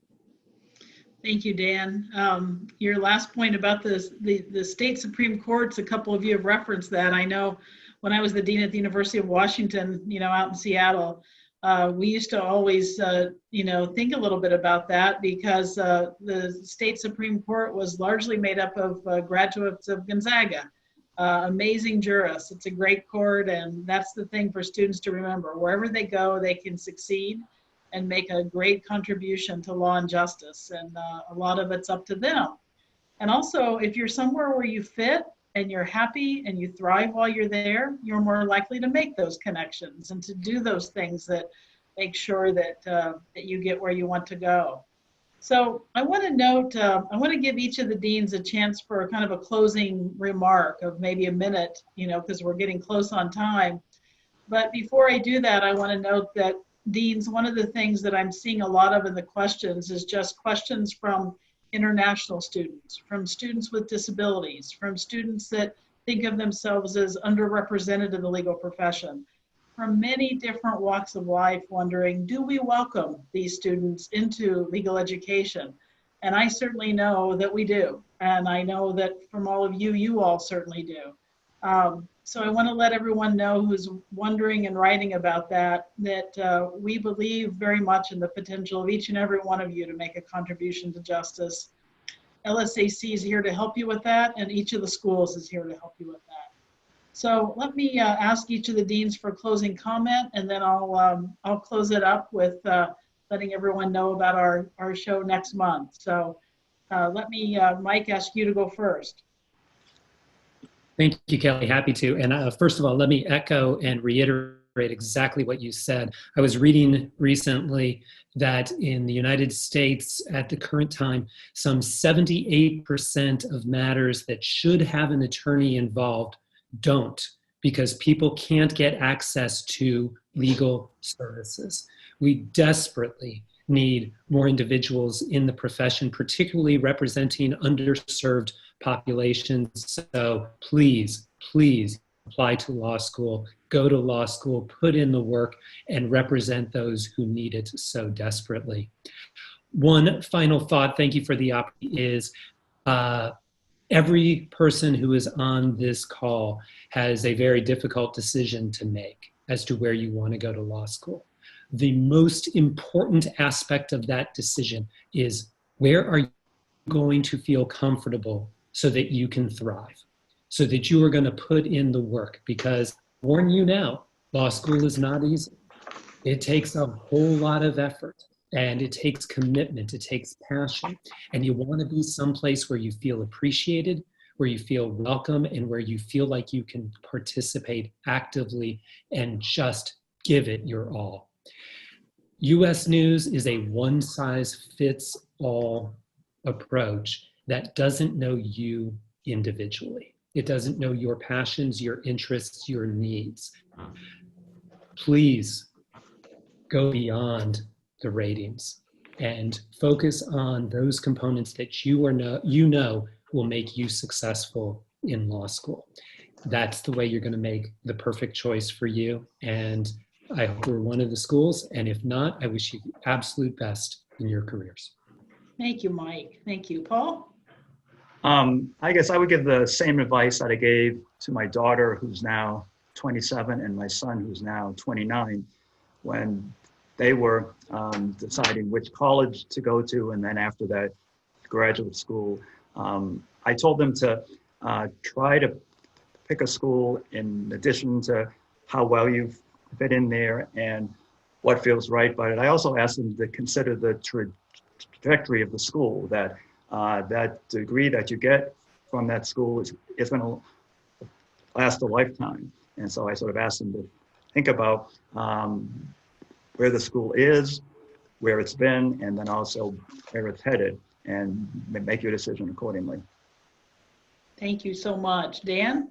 Thank you, Dan. Your last point about the state Supreme Courts, a couple of you have referenced that. I know when I was the dean at the University of Washington, out in Seattle, we used to always, think a little bit about that because the state Supreme Court was largely made up of graduates of Gonzaga, amazing jurists. It's a great court, and that's the thing for students to remember. Wherever they go, they can succeed and make a great contribution to law and justice, and a lot of it's up to them. And also, if you're somewhere where you fit and you're happy and you thrive while you're there, you're more likely to make those connections and to do those things that make sure that that you get where you want to go. So I want to note, I want to give each of the deans a chance for kind of a closing remark of maybe a minute, because we're getting close on time. But before I do that, I want to note that deans, one of the things that I'm seeing a lot of in the questions is just questions from international students, from students with disabilities, from students that think of themselves as underrepresented in the legal profession, from many different walks of life, wondering, do we welcome these students into legal education? And I certainly know that we do. And I know that from all of you, you all certainly do. So I want to let everyone know who's wondering and writing about that we believe very much in the potential of each and every one of you to make a contribution to justice. LSAC is here to help you with that, and each of the schools is here to help you with that. So let me ask each of the deans for a closing comment, and then I'll close it up with letting everyone know about our show next month. So let me, Mike, ask you to go first. Thank you, Kellye. Happy to. And first of all, let me echo and reiterate exactly what you said. I was reading recently that in the United States at the current time, some 78% of matters that should have an attorney involved don't, because people can't get access to legal services. We desperately need more individuals in the profession, particularly representing underserved populations. So please, please apply to law school, go to law school, put in the work, and represent those who need it so desperately. One final thought, thank you for the opportunity, is every person who is on this call has a very difficult decision to make as to where you want to go to law school. The most important aspect of that decision is, where are you going to feel comfortable so that you can thrive, so that you are going to put in the work? Because I warn you now, law school is not easy. It takes a whole lot of effort, and it takes commitment, it takes passion, and you want to be someplace where you feel appreciated, where you feel welcome, and where you feel like you can participate actively and just give it your all. US News is a one-size-fits-all approach that doesn't know you individually. It doesn't know your passions, your interests, your needs. Please go beyond the ratings and focus on those components that you know will make you successful in law school. That's the way you're going to make the perfect choice for you. And I hope we're one of the schools, and if not, I wish you the absolute best in your careers. Thank you, Mike. Thank you. Paul? I guess I would give the same advice that I gave to my daughter, who's now 27, and my son, who's now 29, when they were deciding which college to go to, and then after that, graduate school. I told them to try to pick a school in addition to how well you've fit in there and what feels right. But I also asked them to consider the trajectory of the school, that that degree that you get from that school is going to last a lifetime. And so I sort of asked them to think about where the school is, where it's been, and then also where it's headed, and make your decision accordingly. Thank you so much. Dan?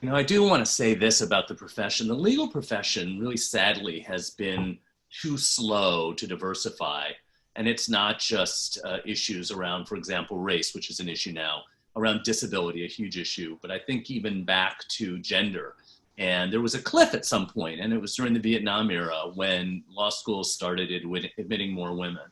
I do want to say this about the profession. The legal profession really sadly has been too slow to diversify. And it's not just issues around, for example, race, which is an issue now, around disability, a huge issue, but I think even back to gender. And there was a cliff at some point, and it was during the Vietnam era when law schools started admitting more women.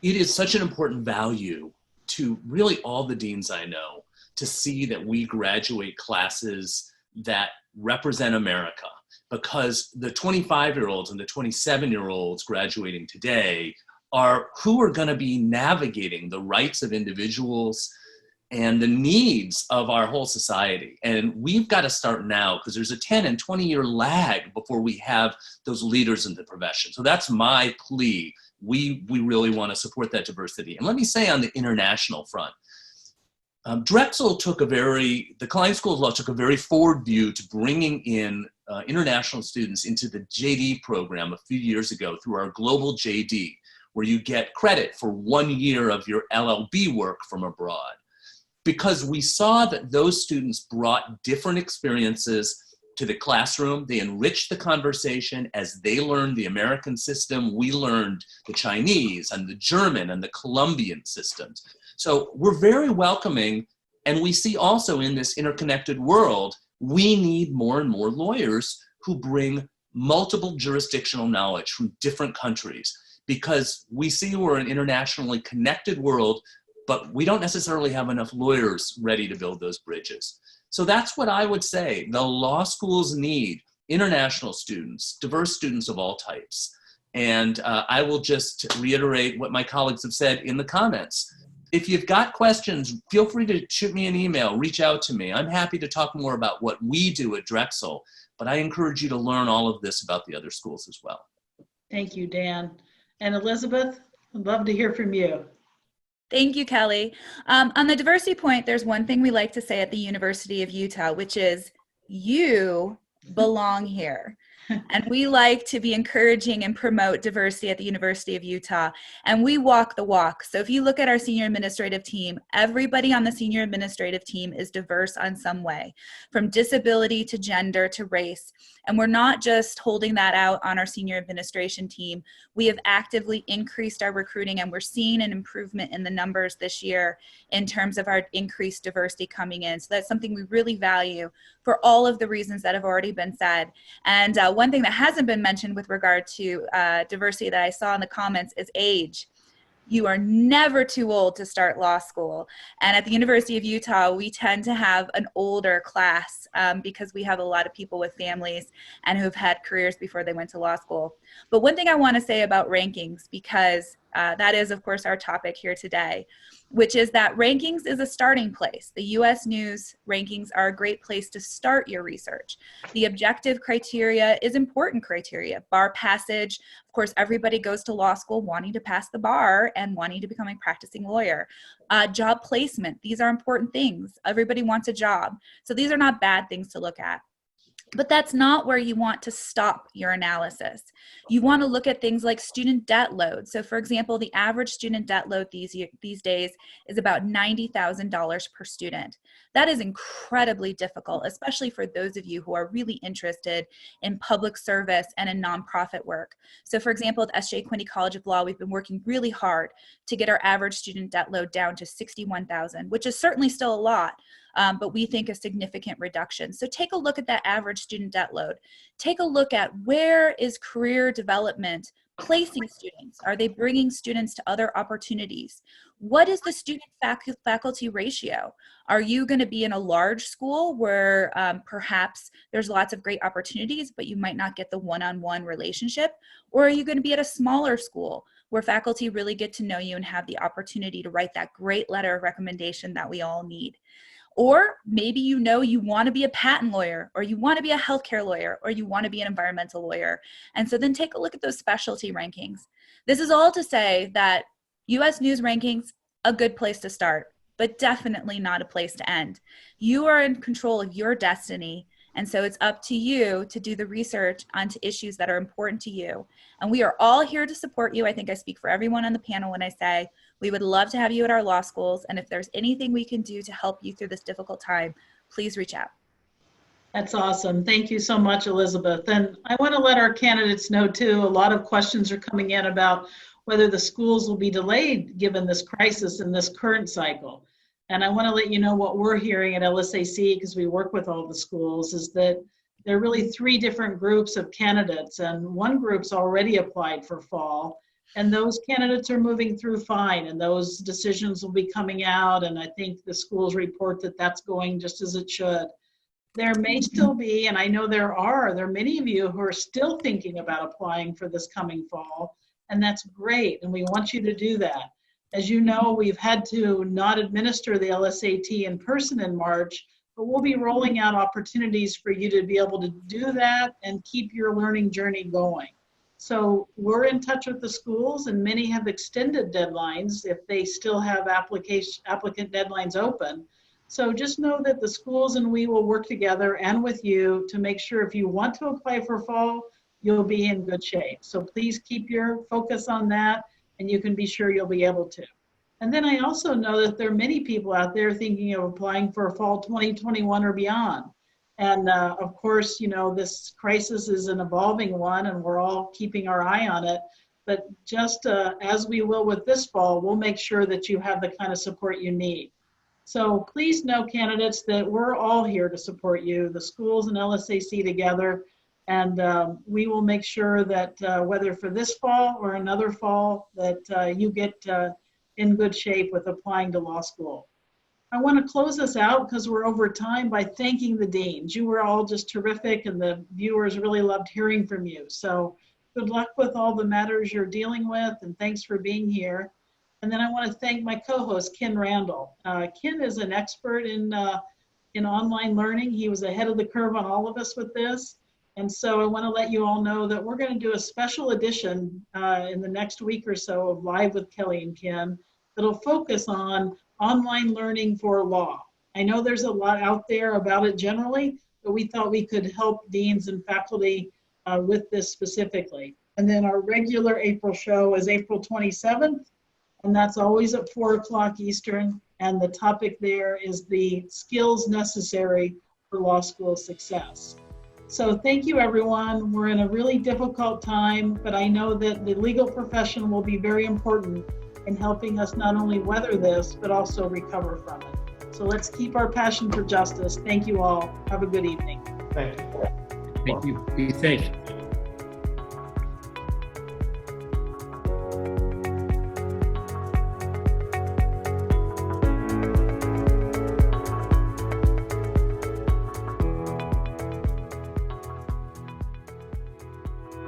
It is such an important value to really all the deans I know to see that we graduate classes that represent America, because the 25-year-olds and the 27-year-olds graduating today are who are going to be navigating the rights of individuals and the needs of our whole society. And we've got to start now, because there's a 10 and 20-year lag before we have those leaders in the profession. So that's my plea. We really want to support that diversity. And let me say on the international front, Drexel the Kellye School of Law took a very forward view to bringing in international students into the JD program a few years ago through our global JD, where you get credit for 1 year of your LLB work from abroad. Because we saw that those students brought different experiences to the classroom. They enriched the conversation as they learned the American system. We learned the Chinese and the German and the Colombian systems. So we're very welcoming, and we see also in this interconnected world, we need more and more lawyers who bring multiple jurisdictional knowledge from different countries, because we see we're an internationally connected world, but we don't necessarily have enough lawyers ready to build those bridges. So that's what I would say. The law schools need international students, diverse students of all types. And I will just reiterate what my colleagues have said in the comments. If you've got questions, feel free to shoot me an email, reach out to me. I'm happy to talk more about what we do at Drexel, but I encourage you to learn all of this about the other schools as well. Thank you, Dan. And Elisabeth, I'd love to hear from you. Thank you, Kellye. On the diversity point, there's one thing we like to say at the University of Utah, which is you belong here. And we like to be encouraging and promote diversity at the University of Utah, and we walk the walk. So if you look at our senior administrative team, everybody on the senior administrative team is diverse on some way, from disability to gender to race. And we're not just holding that out on our senior administration team. We have actively increased our recruiting, and we're seeing an improvement in the numbers this year in terms of our increased diversity coming in. So that's something we really value for all of the reasons that have already been said. And one thing that hasn't been mentioned with regard to diversity that I saw in the comments is age. You are never too old to start law school. And at the University of Utah, we tend to have an older class because we have a lot of people with families and who've had careers before they went to law school. But one thing I want to say about rankings, because that is, of course, our topic here today, which is that rankings is a starting place. The U.S. News rankings are a great place to start your research. The objective criteria is important criteria. Bar passage, of course, everybody goes to law school wanting to pass the bar and wanting to become a practicing lawyer. Job placement, these are important things. Everybody wants a job. So these are not bad things to look at. But that's not where you want to stop your analysis. You want to look at things like student debt load. So for example, the average student debt load these days is about $90,000 per student. That is incredibly difficult, especially for those of you who are really interested in public service and in nonprofit work. So for example, at S.J. Quinney College of Law, we've been working really hard to get our average student debt load down to $61,000, which is certainly still a lot. But we think a significant reduction. So take a look at that average student debt load. Take a look at where is career development placing students? Are they bringing students to other opportunities? What is the student faculty ratio? Are you going to be in a large school where perhaps there's lots of great opportunities, but you might not get the one-on-one relationship? Or are you going to be at a smaller school where faculty really get to know you and have the opportunity to write that great letter of recommendation that we all need? Or maybe you know you want to be a patent lawyer, or you want to be a healthcare lawyer, or you want to be an environmental lawyer. And so then take a look at those specialty rankings. This is all to say that U.S. News rankings, a good place to start, but definitely not a place to end. You are in control of your destiny, and so it's up to you to do the research onto issues that are important to you. And we are all here to support you. I think I speak for everyone on the panel when I say we would love to have you at our law schools, and if there's anything we can do to help you through this difficult time, please reach out. That's awesome. Thank you so much, Elisabeth. And I want to let our candidates know too, a lot of questions are coming in about whether the schools will be delayed given this crisis in this current cycle. And I want to let you know what we're hearing at LSAC, because we work with all the schools, is that there are really 3 different groups of candidates, and one group's already applied for fall, and those candidates are moving through fine, and those decisions will be coming out, and I think the schools report that that's going just as it should. There may still be, and I know there are many of you who are still thinking about applying for this coming fall, and that's great, and we want you to do that. As you know, we've had to not administer the LSAT in person in March, but we'll be rolling out opportunities for you to be able to do that and keep your learning journey going. So we're in touch with the schools, and many have extended deadlines if they still have applicant deadlines open. So just know that the schools and we will work together and with you to make sure if you want to apply for fall, you'll be in good shape. So please keep your focus on that, and you can be sure you'll be able to. And then I also know that there are many people out there thinking of applying for fall 2021 or beyond. And of course, you know, this crisis is an evolving one, and we're all keeping our eye on it. But just as we will with this fall, we'll make sure that you have the kind of support you need. So please know, candidates, that we're all here to support you, the schools and LSAC together. And we will make sure that whether for this fall or another fall, that you get in good shape with applying to law school. I want to close us out because we're over time by thanking the deans. You were all just terrific, and the viewers really loved hearing from you. So good luck with all the matters you're dealing with, and thanks for being here. And then I want to thank my co-host, Ken Randall. Ken is an expert in online learning. He was ahead of the curve on all of us with this. And so I want to let you all know that we're going to do a special edition in the next week or so of Live with Kellye and Ken that'll focus on online learning for law. I know there's a lot out there about it generally, but we thought we could help deans and faculty with this specifically. And then our regular April show is April 27th, and that's always at 4 o'clock Eastern. And the topic there is the skills necessary for law school success. So thank you, everyone. We're in a really difficult time, but I know that the legal profession will be very important in helping us not only weather this, but also recover from it. So let's keep our passion for justice. Thank you all. Have a good evening. Thank you. Thank you. Be safe.